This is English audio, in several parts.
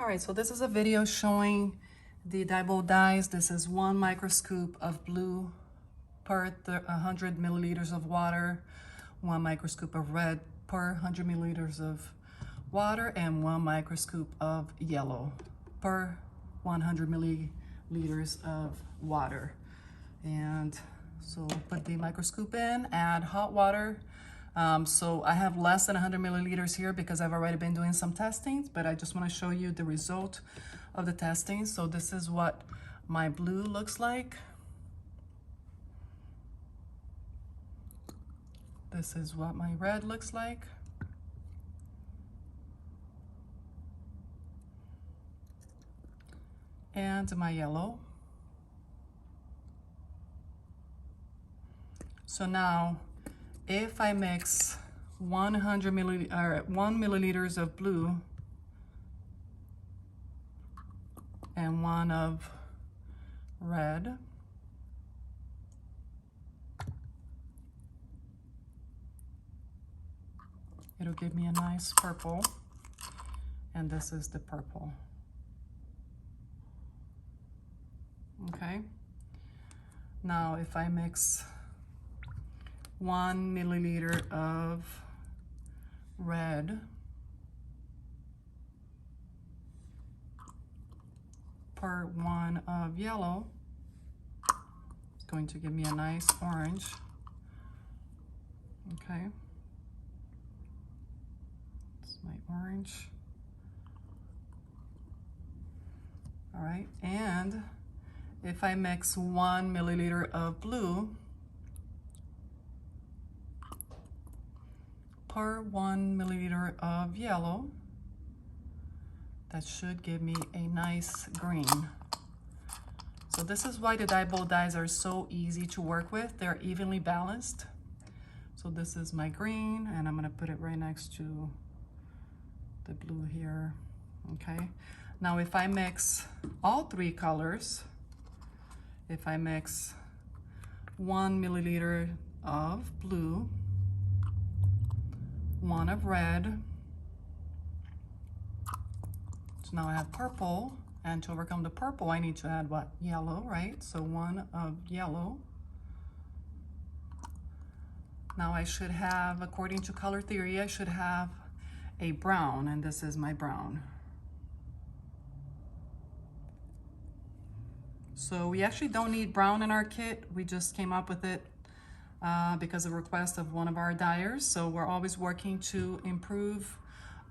All right, so this is a video showing the DyeBold dyes. This is 1 microscoop of blue per 100 milliliters of water, 1 microscoop of red per 100 milliliters of water, and 1 microscoop of yellow per 100 milliliters of water. And so put the microscope in, add hot water. So I have less than 100 milliliters here because I've already been doing some testing, but I just want to show you the result of the testing. So this is what my blue looks like. This is what my red looks like. And my yellow. So now, if I mix 1 milliliters of blue and 1 of red, it'll give me a nice purple, and this is the purple. Okay. Now, if I mix 1 milliliter of red per 1 of yellow, it's going to give me a nice orange. Okay. It's my orange. All right, and if I mix 1 milliliter of blue per 1 milliliter of yellow, that should give me a nice green. So this is why the DyeBold dyes are so easy to work with. They're evenly balanced. So this is my green, and I'm gonna put it right next to the blue here. Okay. Now if I mix all 3 colors, if I mix 1 milliliter of blue, 1 of red, so now I have purple, and to overcome the purple I need to add what? Yellow, right? So 1 of yellow. Now I should have, according to color theory, I should have a brown, and this is my brown. So we actually don't need brown in our kit. We just came up with it because of a request of one of our dyers. So we're always working to improve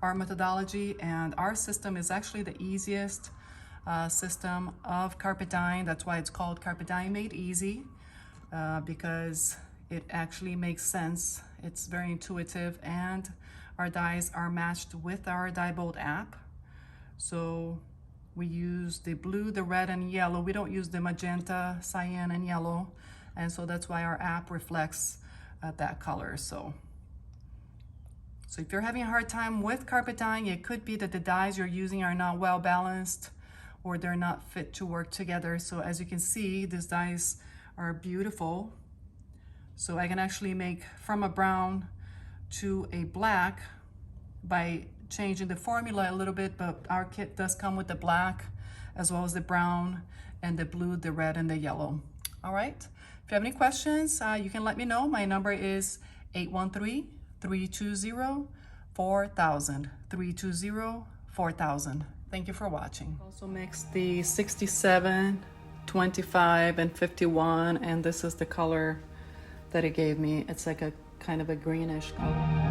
our methodology, and our system is actually the easiest system of carpet dyeing. That's why it's called Carpet Dyeing Made Easy, because it actually makes sense. It's very intuitive, and our dyes are matched with our DyeBold app. So we use the blue, the red, and yellow. We don't use the magenta, cyan, and yellow. And so that's why our app reflects that color. So if you're having a hard time with carpet dyeing, it could be that the dyes you're using are not well balanced, or they're not fit to work together. So as you can see, these dyes are beautiful. So I can actually make from a brown to a black by changing the formula a little bit, but our kit does come with the black as well as the brown and the blue, the red, and the yellow. All right. If you have any questions, you can let me know. My number is 813-320-4000. 320-4000. Thank you for watching. Also mix the 67, 25, and 51, and this is the color that it gave me. It's like a kind of a greenish color.